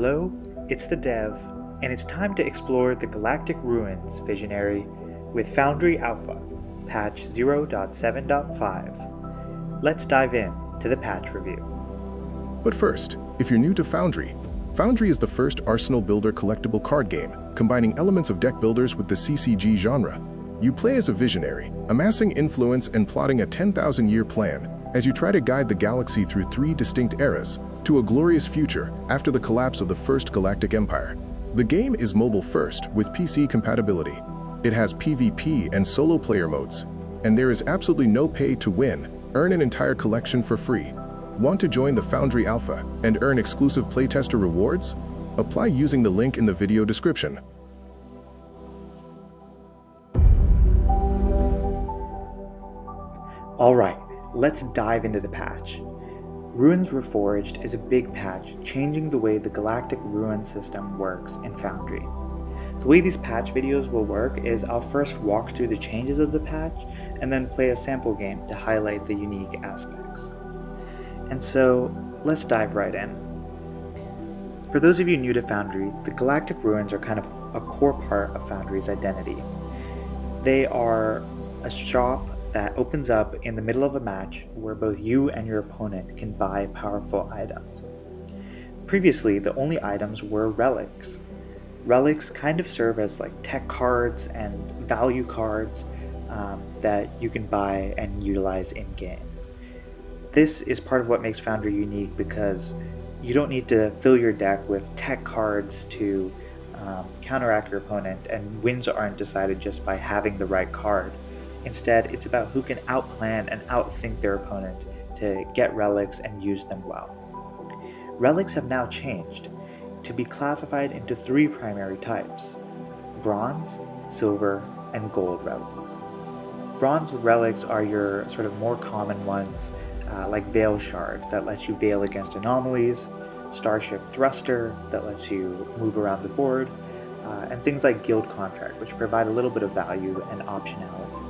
Hello, it's the Dev, and it's time to explore the Galactic Ruins visionary with Foundry Alpha, patch 0.7.5. Let's dive in to the patch review. But first, if you're new to Foundry, Foundry is the first Arsenal Builder collectible card game, combining elements of deck builders with the CCG genre. You play as a visionary, amassing influence and plotting a 10,000-year plan as you try to guide the galaxy through 3 distinct eras to a glorious future after the collapse of the First Galactic Empire. The game is mobile-first with PC compatibility. It has PvP and solo player modes, and there is absolutely no pay to win. Earn an entire collection for free. Want to join the Foundry Alpha and earn exclusive playtester rewards? Apply using the link in the video description. Alright, let's dive into the patch. Ruins Reforged is a big patch changing the way the Galactic Ruin system works in Foundry. The way these patch videos will work is I'll first walk through the changes of the patch and then play a sample game to highlight the unique aspects. And so, let's dive right in. For those of you new to Foundry, the Galactic Ruins are kind of a core part of Foundry's identity. They are a shop that opens up in the middle of a match where both you and your opponent can buy powerful items. Previously, the only items were relics. Relics kind of serve as like tech cards and value cards that you can buy and utilize in-game. This is part of what makes Foundry unique because you don't need to fill your deck with tech cards to counteract your opponent, and wins aren't decided just by having the right card. Instead, it's about who can outplan and outthink their opponent to get relics and use them well. Relics have now changed to be classified into 3 primary types: bronze, silver, and gold relics. Bronze relics are your sort of more common ones, like Veil Shard that lets you veil against anomalies, Starship Thruster that lets you move around the board, and things like Guild Contract, which provide a little bit of value and optionality.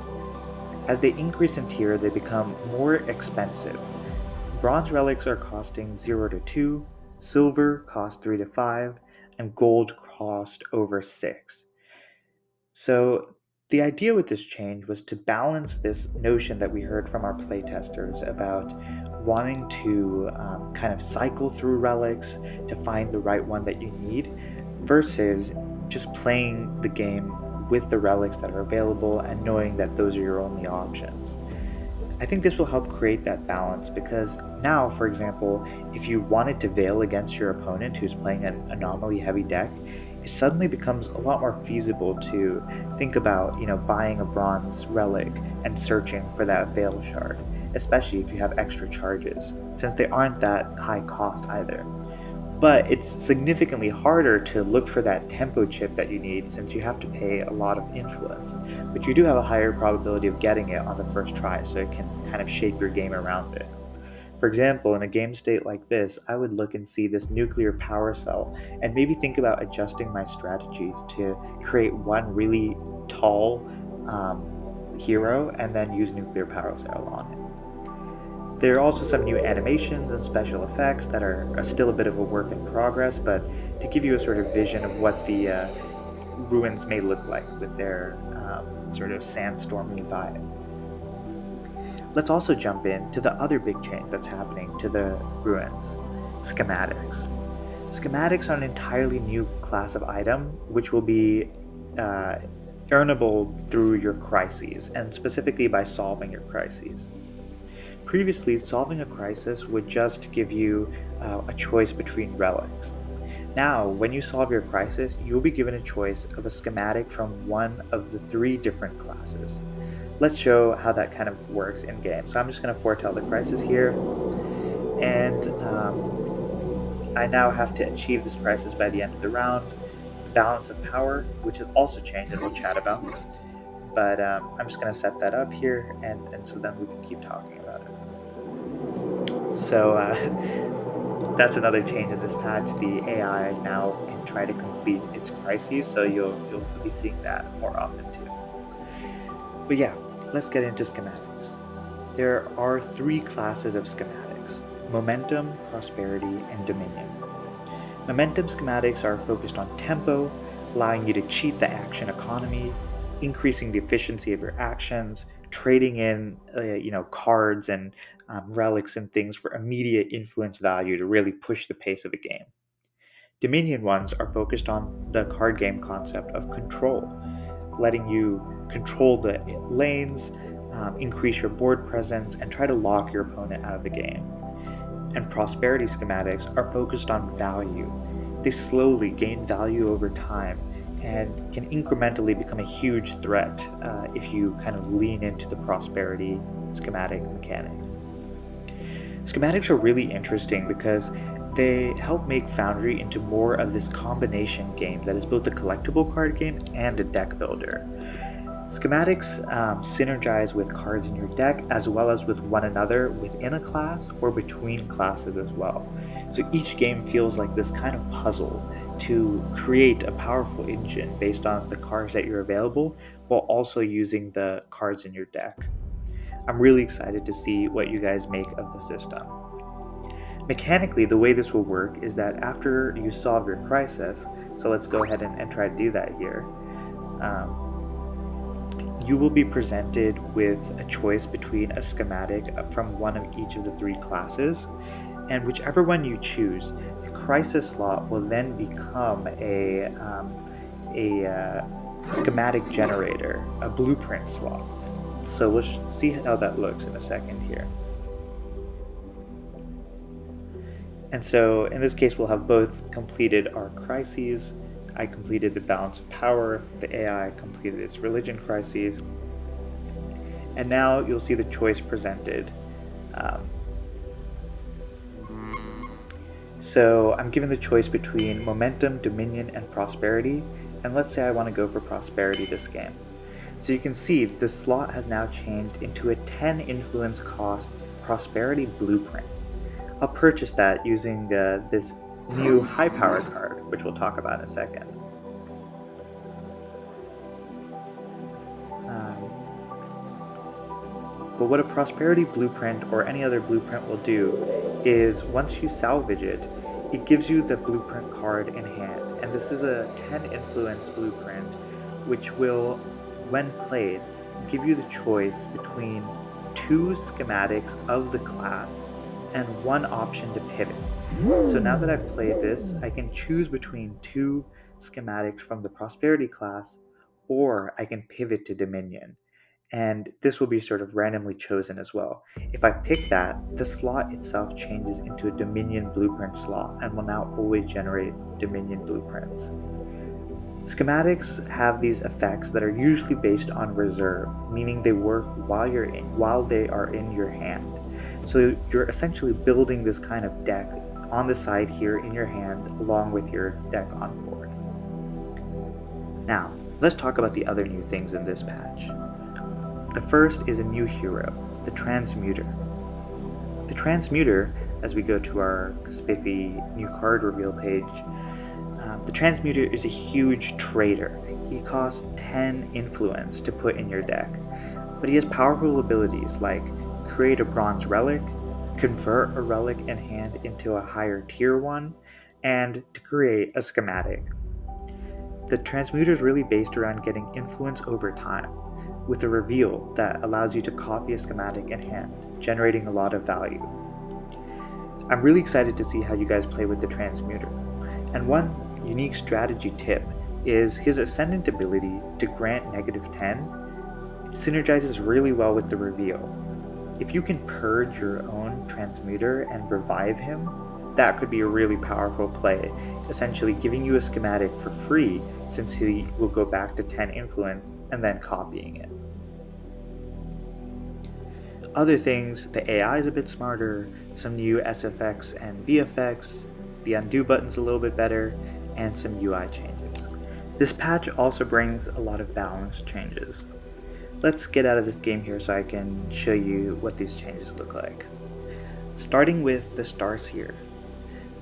As they increase in tier, they become more expensive. Bronze relics are costing 0 to 2, silver cost 3 to 5, and gold cost over 6. So the idea with this change was to balance this notion that we heard from our playtesters about wanting to kind of cycle through relics to find the right one that you need, versus just playing the game with the relics that are available and knowing that those are your only options. I think this will help create that balance because now, for example, if you wanted to veil against your opponent who's playing an anomaly heavy deck, it suddenly becomes a lot more feasible to think about, buying a bronze relic and searching for that veil shard, especially if you have extra charges, since they aren't that high cost either. But it's significantly harder to look for that tempo chip that you need since you have to pay a lot of influence, but you do have a higher probability of getting it on the first try, so it can kind of shape your game around it. For example, in a game state like this, I would look and see this nuclear power cell and maybe think about adjusting my strategies to create one really tall hero and then use nuclear power cell on it. There are also some new animations and special effects that are still a bit of a work in progress, but to give you a sort of vision of what the ruins may look like with their sort of sandstormy vibe. Let's also jump into the other big change that's happening to the ruins: schematics. Schematics are an entirely new class of item which will be earnable through your crises, and specifically by solving your crises. Previously, solving a crisis would just give you a choice between relics. Now, when you solve your crisis, you'll be given a choice of a schematic from one of the 3 different classes. Let's show how that kind of works in game. So I'm just going to foretell the crisis here, and I now have to achieve this crisis by the end of the round. Balance of power, which has also changed and we'll chat about, but I'm just going to set that up here, and so then we can keep talking about it. So that's another change in this patch. The AI now can try to complete its crises, so you'll be seeing that more often too. But yeah, let's get into schematics. There are 3 classes of schematics: Momentum, Prosperity, and Dominion. Momentum schematics are focused on tempo, allowing you to cheat the action economy, increasing the efficiency of your actions, trading in cards and relics and things for immediate influence value to really push the pace of a game. Dominion ones are focused on the card game concept of control, letting you control the lanes, increase your board presence, and try to lock your opponent out of the game. And prosperity schematics are focused on value. They slowly gain value over time and can incrementally become a huge threat if you kind of lean into the prosperity schematic mechanic. Schematics are really interesting because they help make Foundry into more of this combination game that is both a collectible card game and a deck builder. Schematics synergize with cards in your deck as well as with one another within a class or between classes as well. So each game feels like this kind of puzzle to create a powerful engine based on the cards that you're available while also using the cards in your deck. I'm really excited to see what you guys make of the system. Mechanically, the way this will work is that after you solve your crisis, so let's go ahead and try to do that here, you will be presented with a choice between a schematic from one of each of the three classes, and whichever one you choose, the crisis slot will then become a schematic generator, a blueprint slot. So we'll see how that looks in a second here. And so in this case, we'll have both completed our crises. I completed the balance of power, the AI completed its religion crises, and now you'll see the choice presented. So I'm given the choice between momentum, dominion, and prosperity, and let's say I want to go for prosperity this game. So you can see the slot has now changed into a 10 influence cost prosperity blueprint. I'll purchase that using this new high power card, which we'll talk about in a second. But what a prosperity blueprint or any other blueprint will do is once you salvage it, it gives you the blueprint card in hand. And this is a 10 influence blueprint, which will, when played, give you the choice between 2 schematics of the class and 1 option to pivot. So now that I've played this, I can choose between 2 schematics from the prosperity class, or I can pivot to dominion. And this will be sort of randomly chosen as well. If I pick that, the slot itself changes into a dominion blueprint slot and will now always generate dominion blueprints. Schematics have these effects that are usually based on reserve, meaning they work while they are in your hand. So you're essentially building this kind of deck on the side here in your hand along with your deck on board. Now, let's talk about the other new things in this patch. The first is a new hero, the Transmuter. The Transmuter, as we go to our spiffy new card reveal page, the Transmuter is a huge trader. He costs 10 influence to put in your deck, but he has powerful abilities like create a bronze relic, convert a relic in hand into a higher tier one, and to create a schematic. The Transmuter is really based around getting influence over time, with a reveal that allows you to copy a schematic in hand, generating a lot of value. I'm really excited to see how you guys play with the Transmuter, and one unique strategy tip is his Ascendant ability to grant -10 synergizes really well with the reveal. If you can purge your own Transmuter and revive him, that could be a really powerful play, essentially giving you a schematic for free since he will go back to 10 influence and then copying it. Other things, the AI is a bit smarter, some new SFX and VFX, the undo button's a little bit better, and some UI changes. This patch also brings a lot of balance changes. Let's get out of this game here so I can show you what these changes look like. Starting with the Starseer.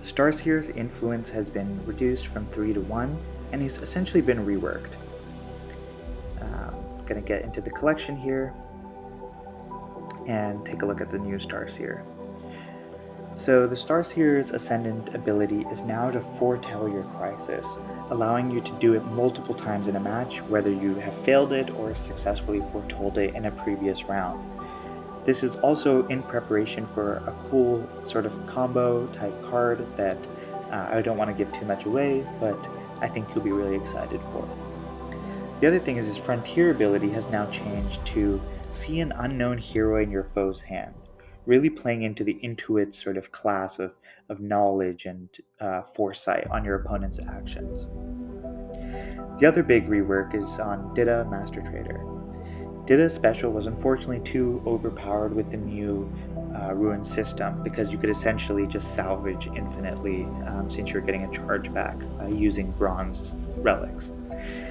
The Starseer's influence has been reduced from 3 to 1, and he's essentially been reworked. I'm going to get into the collection here and take a look at the new Starseer. So the Starseer's Ascendant ability is now to foretell your crisis, allowing you to do it multiple times in a match, whether you have failed it or successfully foretold it in a previous round. This is also in preparation for a cool sort of combo type card that I don't want to give too much away, but I think you'll be really excited for. The other thing is his Frontier ability has now changed to see an unknown hero in your foe's hand, really playing into the Intuit sort of class of knowledge and foresight on your opponent's actions. The other big rework is on Dita Master Trader. Dita's special was unfortunately too overpowered with the new Ruin system because you could essentially just salvage infinitely since you're getting a charge back using bronze relics.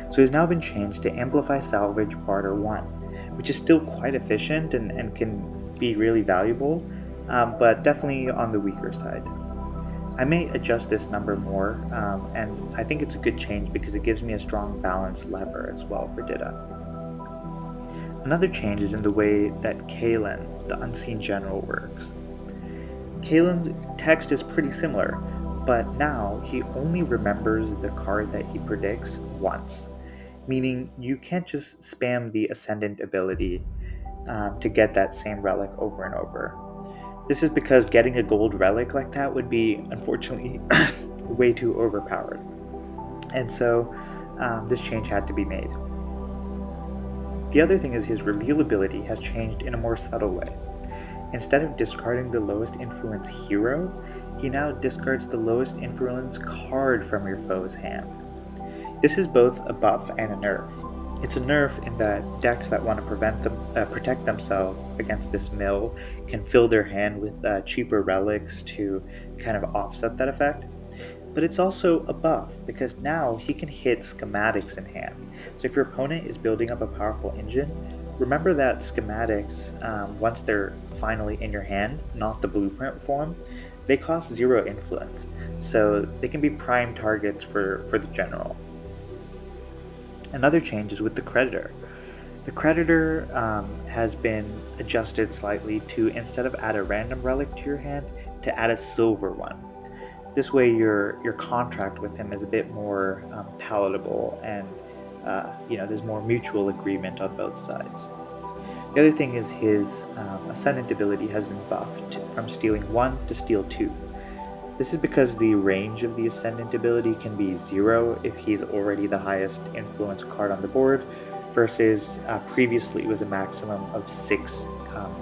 So it has now been changed to Amplify Salvage Barter 1, which is still quite efficient and can be really valuable, but definitely on the weaker side. I may adjust this number more, and I think it's a good change because it gives me a strong balance lever as well for Dita. Another change is in the way that Kalen, the Unseen General, works. Kalen's text is pretty similar, but now he only remembers the card that he predicts once, meaning you can't just spam the Ascendant ability to get that same relic over and over. This is because getting a gold relic like that would be, unfortunately, way too overpowered. And so this change had to be made. The other thing is his reveal ability has changed in a more subtle way. Instead of discarding the lowest influence hero, he now discards the lowest influence card from your foe's hand. This is both a buff and a nerf. It's a nerf in that decks that want to protect themselves against this mill can fill their hand with cheaper relics to kind of offset that effect. But it's also a buff because now he can hit Schematics in hand. So if your opponent is building up a powerful engine, remember that Schematics, once they're finally in your hand, not the blueprint form, they cost 0 influence. So they can be prime targets for the general. Another change is with the Creditor. The Creditor has been adjusted slightly to, instead of add a random relic to your hand, to add a silver one. This way your contract with him is a bit more palatable and there's more mutual agreement on both sides. The other thing is his Ascendant ability has been buffed from stealing 1 to steal 2. This is because the range of the Ascendant ability can be 0 if he's already the highest influence card on the board, versus previously it was a maximum of 6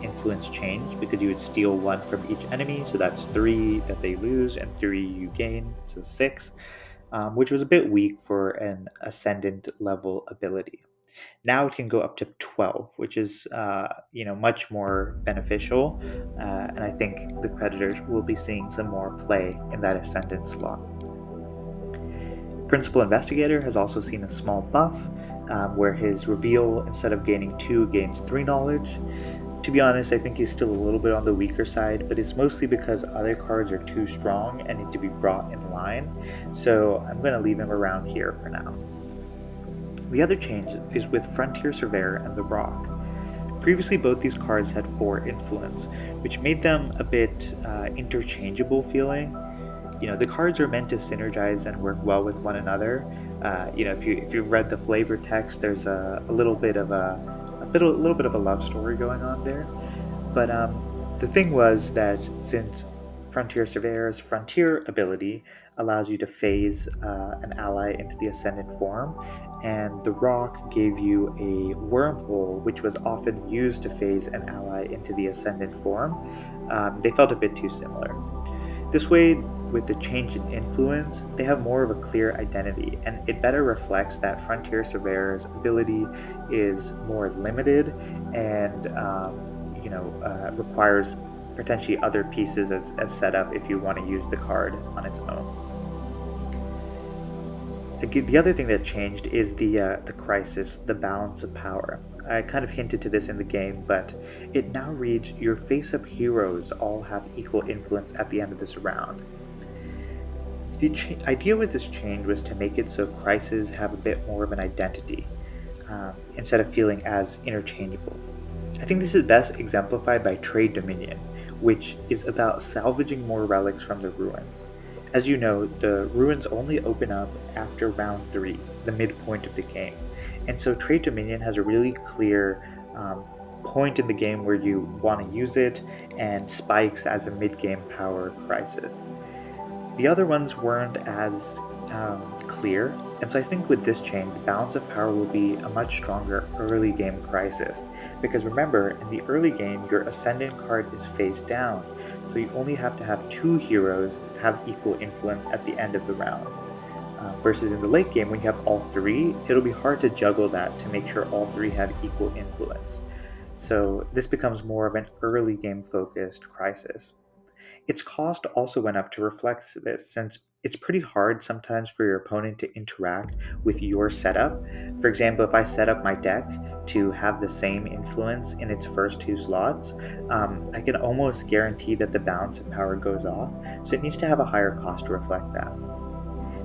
influence change, because you would steal 1 from each enemy, so that's 3 that they lose and 3 you gain, so 6, which was a bit weak for an Ascendant level ability. Now it can go up to 12, which is much more beneficial, and I think the Predators will be seeing some more play in that Ascendant slot. Principal Investigator has also seen a small buff, where his reveal, instead of gaining 2, gains 3 knowledge. To be honest, I think he's still a little bit on the weaker side, but it's mostly because other cards are too strong and need to be brought in line, so I'm going to leave him around here for now. The other change is with Frontier Surveyor and the Rock. Previously, both these cards had 4 influence, which made them a bit interchangeable feeling. The cards are meant to synergize and work well with one another. If you've read the flavor text, there's a little bit of a love story going on there. But the thing was that since Frontier Surveyor's Frontier ability allows you to phase an ally into the Ascendant form, and the Rock gave you a wormhole which was often used to phase an ally into the Ascendant form, they felt a bit too similar. This way, with the change in influence, they have more of a clear identity, and it better reflects that Frontier Surveyor's ability is more limited and requires potentially other pieces as setup if you want to use the card on its own. The other thing that changed is the crisis, the balance of power. I kind of hinted to this in the game, but it now reads your face-up heroes all have equal influence at the end of this round. The idea with this change was to make it so crises have a bit more of an identity, instead of feeling as interchangeable. I think this is best exemplified by Trade Dominion, which is about salvaging more relics from the ruins. As you know, the ruins only open up after round 3, the midpoint of the game, and so Trade Dominion has a really clear point in the game where you want to use it, and spikes as a mid-game power crisis. The other ones weren't as clear, and so I think with this change, the balance of power will be a much stronger early game crisis. Because remember, in the early game, your Ascendant card is face down, so you only have to have 2 heroes have equal influence at the end of the round. Versus in the late game, when you have all 3, it'll be hard to juggle that to make sure all 3 have equal influence. So this becomes more of an early game focused crisis. Its cost also went up to reflect this, since it's pretty hard sometimes for your opponent to interact with your setup. For example, if I set up my deck to have the same influence in its first 2 slots, I can almost guarantee that the balance of power goes off, so it needs to have a higher cost to reflect that.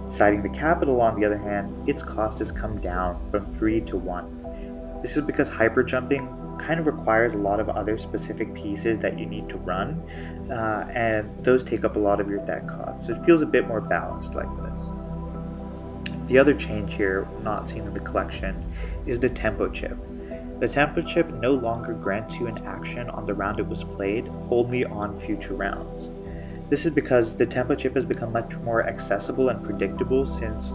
Citing the capital, on the other hand, its cost has come down from 3 to 1. This is because hyperjumping kind of requires a lot of other specific pieces that you need to run, and those take up a lot of your deck costs, so it feels a bit more balanced like this. The other change here, not seen in the collection, is the tempo chip. The tempo chip no longer grants you an action on the round it was played, only on future rounds. This is because the tempo chip has become much more accessible and predictable, since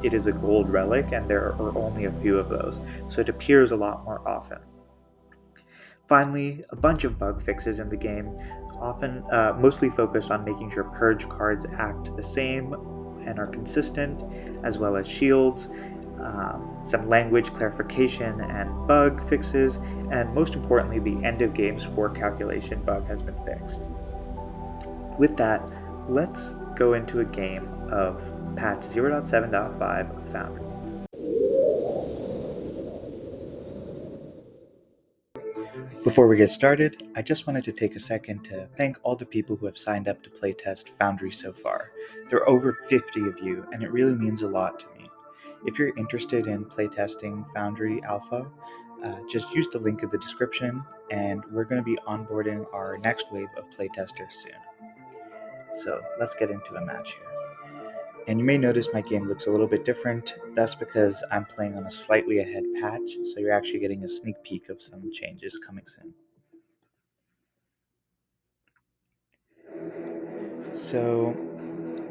it is a gold relic and there are only a few of those, so it appears a lot more often. Finally, a bunch of bug fixes in the game, often mostly focused on making sure purge cards act the same and are consistent, as well as shields, some language clarification and bug fixes, and most importantly, the end of game score calculation bug has been fixed. With that, let's go into a game of patch 0.7.5 of Foundry. Before we get started, I just wanted to take a second to thank all the people who have signed up to playtest Foundry so far. There are over 50 of you, and it really means a lot to me. If you're interested in playtesting Foundry Alpha, just use the link in the description, and we're going to be onboarding our next wave of playtesters soon. So let's get into a match here. And you may notice my game looks a little bit different. That's because I'm playing on a slightly ahead patch, so you're actually getting a sneak peek of some changes coming soon. So,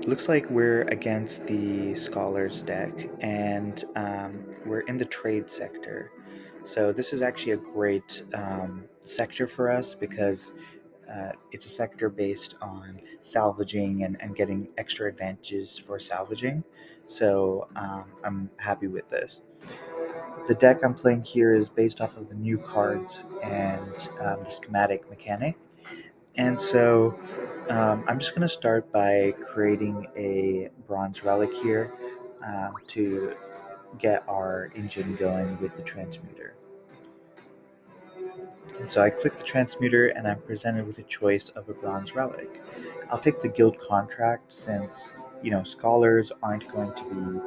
looks like we're against the Scholars deck, and we're in the trade sector. So this is actually a great sector for us, because it's a sector based on salvaging and getting extra advantages for salvaging. So I'm happy with this. The deck I'm playing here is based off of the new cards and the schematic mechanic. And so I'm just going to start by creating a bronze relic here to get our engine going with the transmuter. And so I click the transmuter and I'm presented with a choice of a bronze relic. I'll take the guild contract, since scholars aren't going to be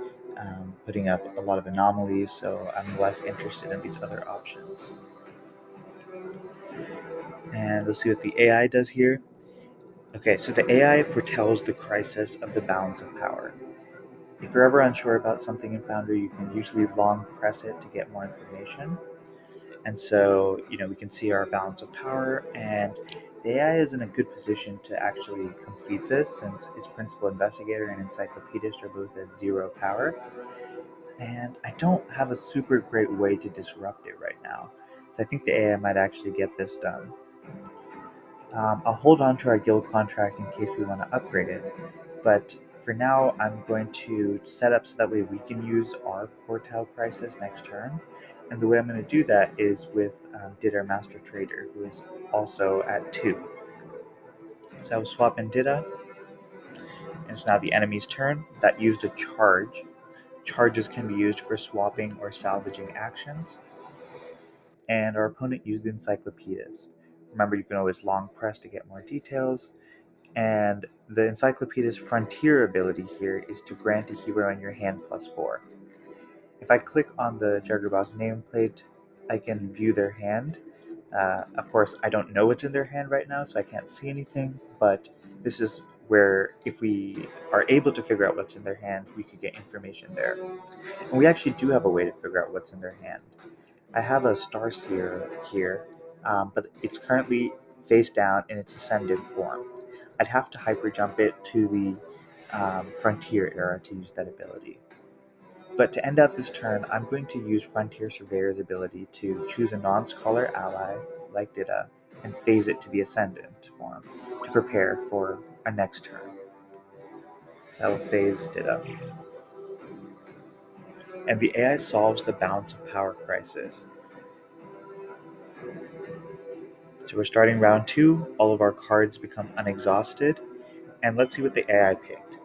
putting up a lot of anomalies, so I'm less interested in these other options. And let's see what the AI does here. Okay, so the AI foretells the crisis of the balance of power. If you're ever unsure about something in Foundry, you can usually long press it to get more information. And so, we can see our balance of power, and the AI is in a good position to actually complete this, since its principal investigator and encyclopedist are both at 0 power. And I don't have a super great way to disrupt it right now, so I think the AI might actually get this done. I'll hold on to our guild contract in case we want to upgrade it, but for now I'm going to set up so that way we can use our Foretell Crisis next turn, and the way I'm going to do that is with Dida Master Trader, who is also at 2. So I will swap in Dida, and it's now the enemy's turn. That used a charge. Charges can be used for swapping or salvaging actions, and our opponent used the Encyclopedist. Remember, you can always long press to get more details. And the Encyclopedist Frontier ability here is to grant a hero in your hand +4. If I click on the Juggernaut's nameplate, I can view their hand, Of course, I don't know what's in their hand right now, so I can't see anything, but this is where if we are able to figure out what's in their hand, we could get information there. And we actually do have a way to figure out what's in their hand. I have a star seer here, but it's currently face down in its ascendant form. I'd have to hyper jump it to the Frontier era to use that ability. But to end out this turn, I'm going to use Frontier Surveyor's ability to choose a non-scholar ally, like Dida, and phase it to the Ascendant form to prepare for our next turn. So I will phase Dida. And the AI solves the balance of power crisis. So we're starting round 2, all of our cards become unexhausted, and let's see what the AI picked.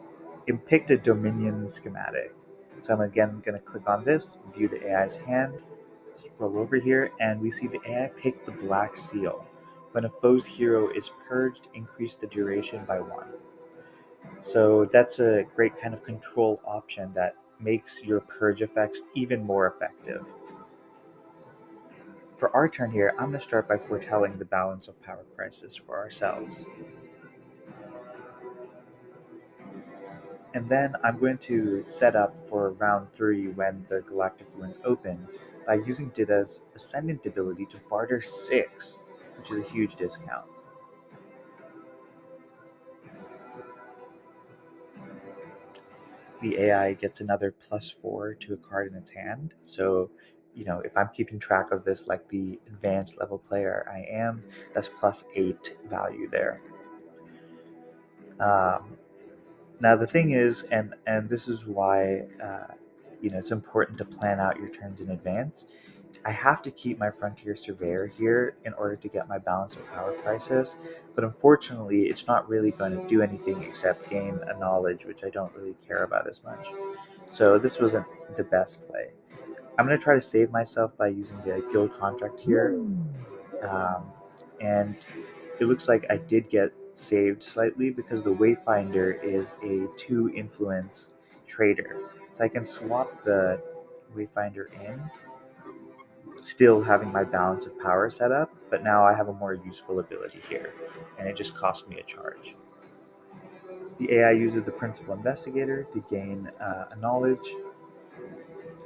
It picked a Dominion schematic. So I'm again going to click on this, view the AI's hand, scroll over here, and we see the AI picked the Black Seal. When a foe's hero is purged, increase the duration by 1. So that's a great kind of control option that makes your purge effects even more effective. For our turn here, I'm going to start by foretelling the balance of power crisis for ourselves. And then I'm going to set up for round 3 when the Galactic Ruins open by using Dida's Ascendant ability to barter 6, which is a huge discount. The AI gets another +4 to a card in its hand, so if I'm keeping track of this like the advanced level player I am, that's +8 value there. Now the thing is, and this is why it's important to plan out your turns in advance. I have to keep my Frontier Surveyor here in order to get my Balance of Power crisis, but unfortunately it's not really going to do anything except gain a knowledge, which I don't really care about as much. So this wasn't the best play. I'm going to try to save myself by using the guild contract here, and it looks like I did get saved slightly because the Wayfinder is a 2 influence trader. So I can swap the Wayfinder in, still having my Balance of Power set up, but now I have a more useful ability here, and it just cost me a charge. The AI uses the Principal Investigator to gain a knowledge,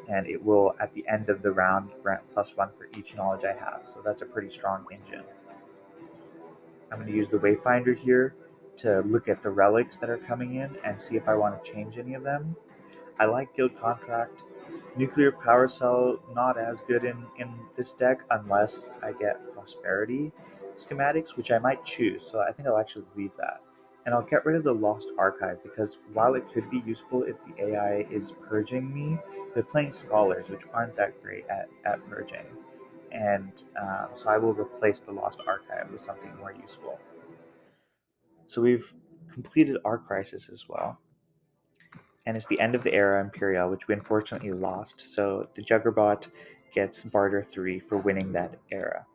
and it will, at the end of the round, grant +1 for each knowledge I have, so that's a pretty strong engine. I'm going to use the Wayfinder here to look at the relics that are coming in and see if I want to change any of them. I like Guild Contract. Nuclear Power Cell, not as good in this deck unless I get Prosperity Schematics, which I might choose, so I think I'll actually leave that. And I'll get rid of the Lost Archive because while it could be useful if the AI is purging me, they're playing Scholars, which aren't that great at purging. And so I will replace the Lost Archive with something more useful. So we've completed our crisis as well. And it's the end of the Era Imperial, which we unfortunately lost, so the Juggerbot gets Barter 3 for winning that era.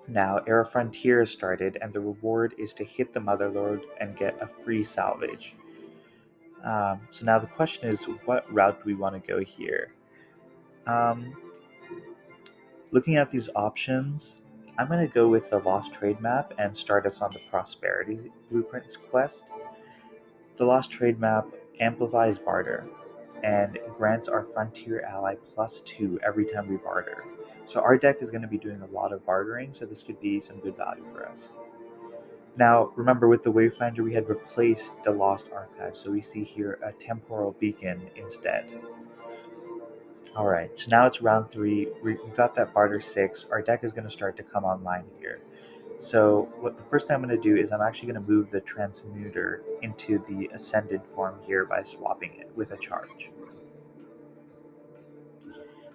Now, Era Frontier has started, and the reward is to hit the Motherlord and get a free salvage. So now the question is, what route do we want to go here? Looking at these options, I'm going to go with the Lost Trade Map and start us on the Prosperity Blueprints quest. The Lost Trade Map amplifies barter and grants our Frontier ally +2 every time we barter. So our deck is going to be doing a lot of bartering, so this could be some good value for us. Now, remember with the Wayfinder we had replaced the Lost Archive, so we see here a Temporal Beacon instead. Alright, so now it's round 3, we got that barter 6, our deck is going to start to come online here. So the first thing I'm going to do is I'm actually going to move the Transmuter into the Ascended form here by swapping it with a charge.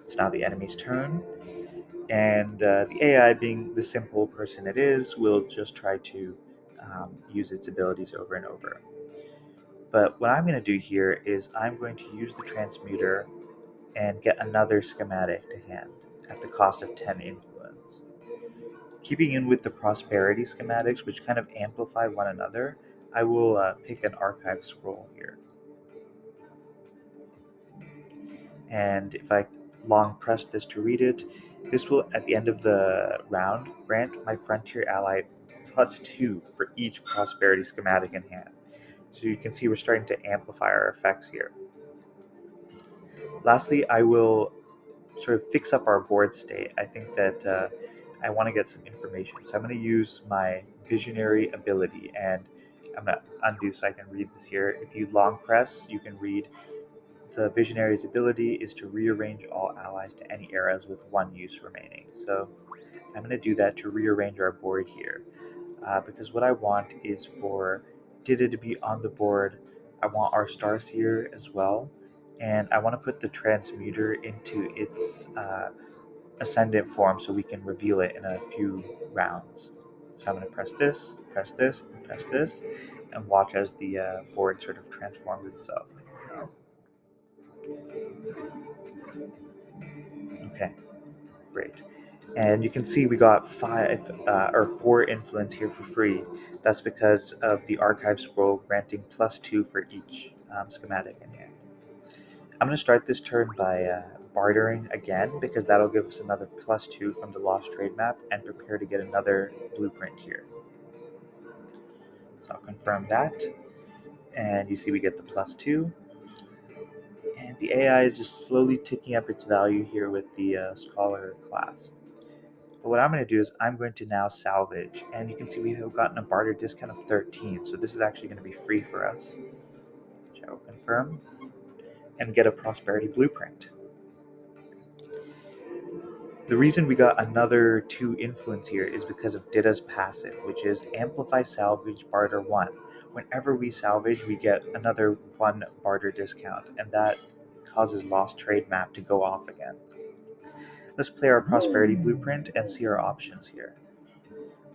It's now the enemy's turn, and the AI, being the simple person it is, will just try to use its abilities over and over. But what I'm going to do here is I'm going to use the Transmuter and get another schematic to hand at the cost of 10 influence. Keeping in with the Prosperity schematics, which kind of amplify one another, I will pick an Archive Scroll here. And if I long press this to read it, This will, at the end of the round, grant my frontier ally +2 for each prosperity schematic in hand. So you can see we're starting to amplify our effects here. Lastly, I will sort of fix up our board state. I think that I want to get some information. So I'm going to use my visionary ability, and I'm going to undo so I can read this here. If you long press, you can read the visionary's ability is to rearrange all allies to any eras with 1 use remaining. So I'm going to do that to rearrange our board here, because what I want is for Dida to be on the board. I want our Starseer as well, and I want to put the transmuter into its ascendant form so we can reveal it in a few rounds. So I'm going to press this, and press this, and watch as the board sort of transforms itself. Okay, great. And you can see we got 4 influence here for free. That's because of the archive scroll granting +2 for each schematic in hand. I'm going to start this turn by bartering again, because that'll give us another +2 from the lost trade map, and prepare to get another blueprint here. So I'll confirm that, and you see we get the +2. And the AI is just slowly ticking up its value here with the Scholar class. But what I'm going to do is I'm going to now salvage, and you can see we have gotten a barter discount of 13, so this is actually going to be free for us, which I will confirm, and get a prosperity blueprint. The reason we got another 2 influence here is because of Dida's passive, which is Amplify Salvage Barter 1. Whenever we salvage, we get another 1 barter discount, and that causes Lost Trade Map to go off again. Let's play our Prosperity Blueprint and see our options here.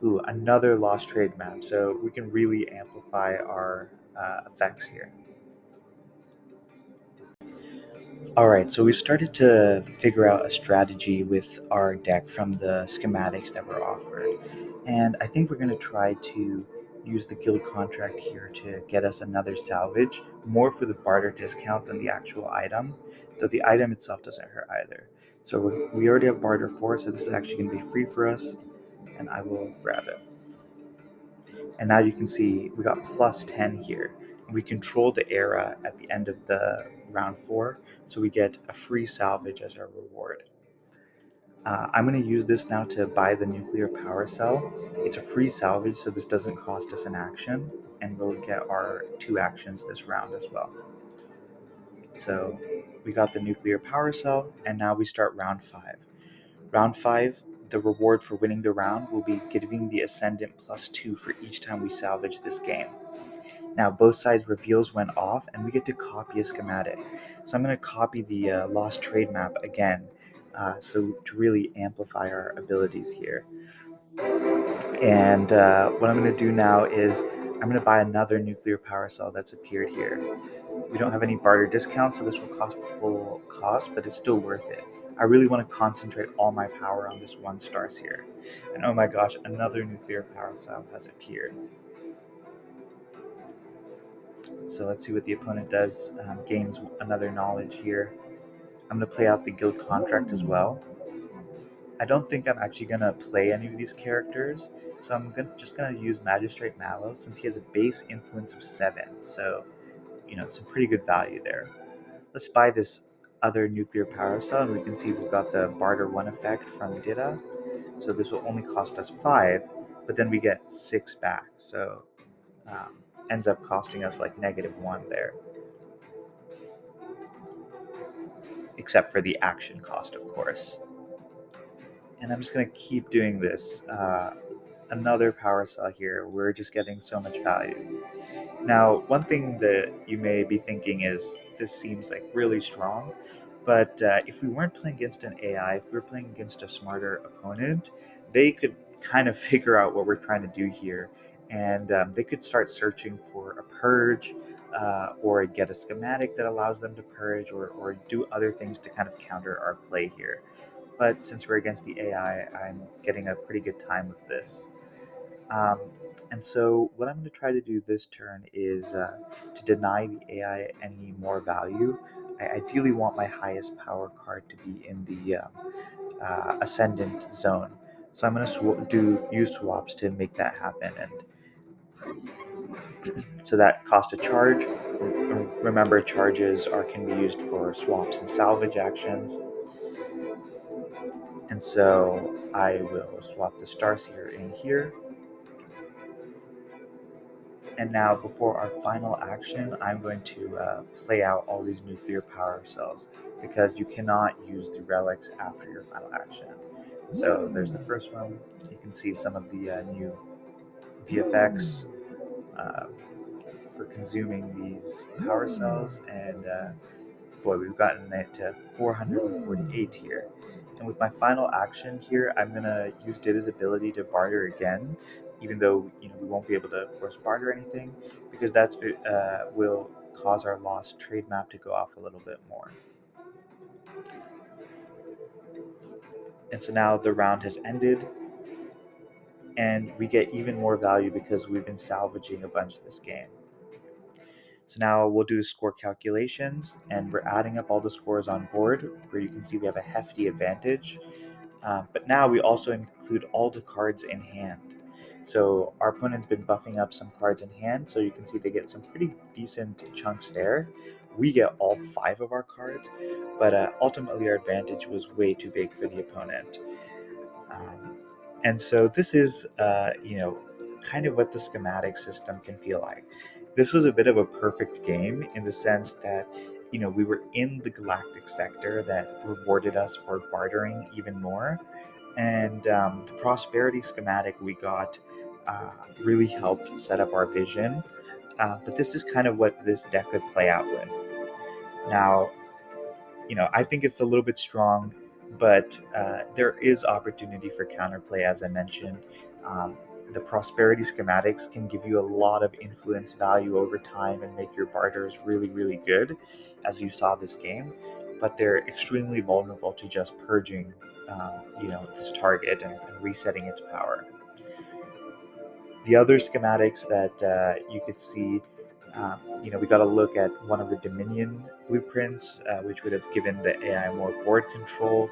Ooh, another Lost Trade Map, so we can really amplify our effects here. Alright, so we've started to figure out a strategy with our deck from the schematics that were offered. And I think we're going to try to use the guild contract here to get us another salvage, more for the barter discount than the actual item, though the item itself doesn't hurt either. So we already have barter 4, so this is actually going to be free for us, and I will grab it. And now you can see we got +10 here. We control the era at the end of the round 4, so we get a free salvage as our reward. I'm going to use this now to buy the nuclear power cell. It's a free salvage, so this doesn't cost us an action, and we'll get our 2 actions this round as well. So we got the nuclear power cell, and now we start round 5. Round 5, the reward for winning the round will be giving the Ascendant +2 for each time we salvage this game. Now both sides reveals went off, and we get to copy a schematic. So I'm going to copy the Lost Trade Map again, so to really amplify our abilities here. And what I'm going to do now is I'm going to buy another nuclear power cell that's appeared here. We don't have any barter discounts, so this will cost the full cost, but it's still worth it. I really want to concentrate all my power on this 1 Starseer. And oh my gosh, another nuclear power cell has appeared. So let's see what the opponent does. Gains another knowledge here. I'm going to play out the guild contract as well. I don't think I'm actually going to play any of these characters, so I'm just going to use Magistrate Mallow since he has a base influence of 7, so it's a pretty good value there. Let's buy this other nuclear power cell, and we can see we've got the barter 1 effect from Dida, so this will only cost us 5, but then we get 6 back, so ends up costing us like -1 there, except for the action cost, of course. And I'm just going to keep doing this. Another power cell here. We're just getting so much value. Now, one thing that you may be thinking is this seems like really strong, but if we weren't playing against an AI, if we were playing against a smarter opponent, they could kind of figure out what we're trying to do here, and they could start searching for a purge, or get a schematic that allows them to purge, or do other things to kind of counter our play here. But since we're against the AI, I'm getting a pretty good time with this. And so what I'm going to try to do this turn is to deny the AI any more value. I ideally want my highest power card to be in the ascendant zone. So I'm going to use swaps to make that happen, and so that cost a charge. Remember, charges can be used for swaps and salvage actions. And so I will swap the Starseer in here. And now, before our final action, I'm going to play out all these nuclear power cells, because you cannot use the relics after your final action. So there's the first one. You can see some of the new VFX uh, for consuming these power cells, and boy, we've gotten it to 448 here. And with my final action here, I'm going to use Ditta's ability to barter again, even though we won't be able to, of course, barter anything, because that's will cause our lost trade map to go off a little bit more. And so now the round has ended, and we get even more value because we've been salvaging a bunch of this game. So now we'll do the score calculations, and we're adding up all the scores on board, where you can see we have a hefty advantage. But now we also include all the cards in hand. So our opponent's been buffing up some cards in hand, so you can see they get some pretty decent chunks there. We get all 5 of our cards, but ultimately our advantage was way too big for the opponent. And so this is, kind of what the schematic system can feel like. This was a bit of a perfect game in the sense that, we were in the galactic sector that rewarded us for bartering even more. And the prosperity schematic we got really helped set up our vision. But this is kind of what this deck could play out with. Now, I think it's a little bit strong, but there is opportunity for counterplay, as I mentioned. The prosperity schematics can give you a lot of influence value over time and make your barters really, really good, as you saw this game. But they're extremely vulnerable to just purging, this target and resetting its power. The other schematics that you could see, we got to look at one of the Dominion blueprints, which would have given the AI more board control.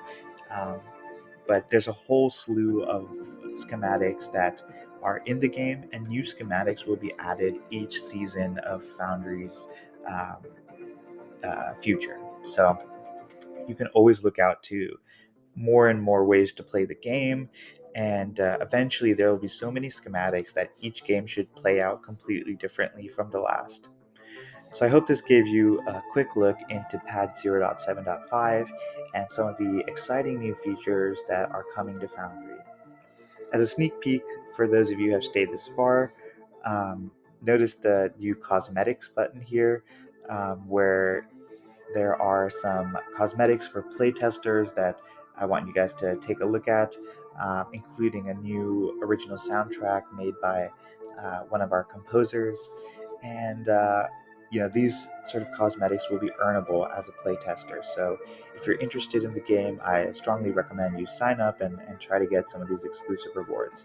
But there's a whole slew of schematics that are in the game, and new schematics will be added each season of Foundry's future. So you can always look out to more and more ways to play the game, and eventually there will be so many schematics that each game should play out completely differently from the last. So I hope this gave you a quick look into patch 0.7.5 and some of the exciting new features that are coming to Foundry. As a sneak peek, for those of you who have stayed this far, notice the new cosmetics button here, where there are some cosmetics for playtesters that I want you guys to take a look at, including a new original soundtrack made by one of our composers. And these sort of cosmetics will be earnable as a playtester. So if you're interested in the game, I strongly recommend you sign up and try to get some of these exclusive rewards.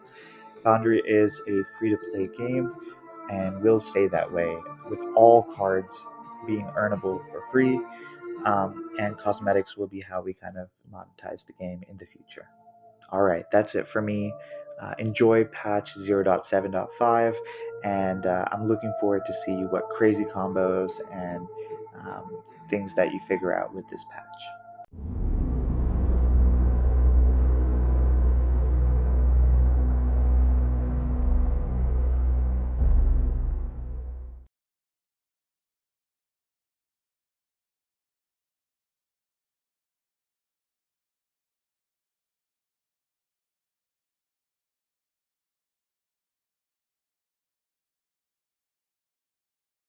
Foundry is a free-to-play game, and will stay that way, with all cards being earnable for free, and cosmetics will be how we kind of monetize the game in the future. All right, that's it for me. Enjoy patch 0.7.5, and I'm looking forward to see what crazy combos and things that you figure out with this patch.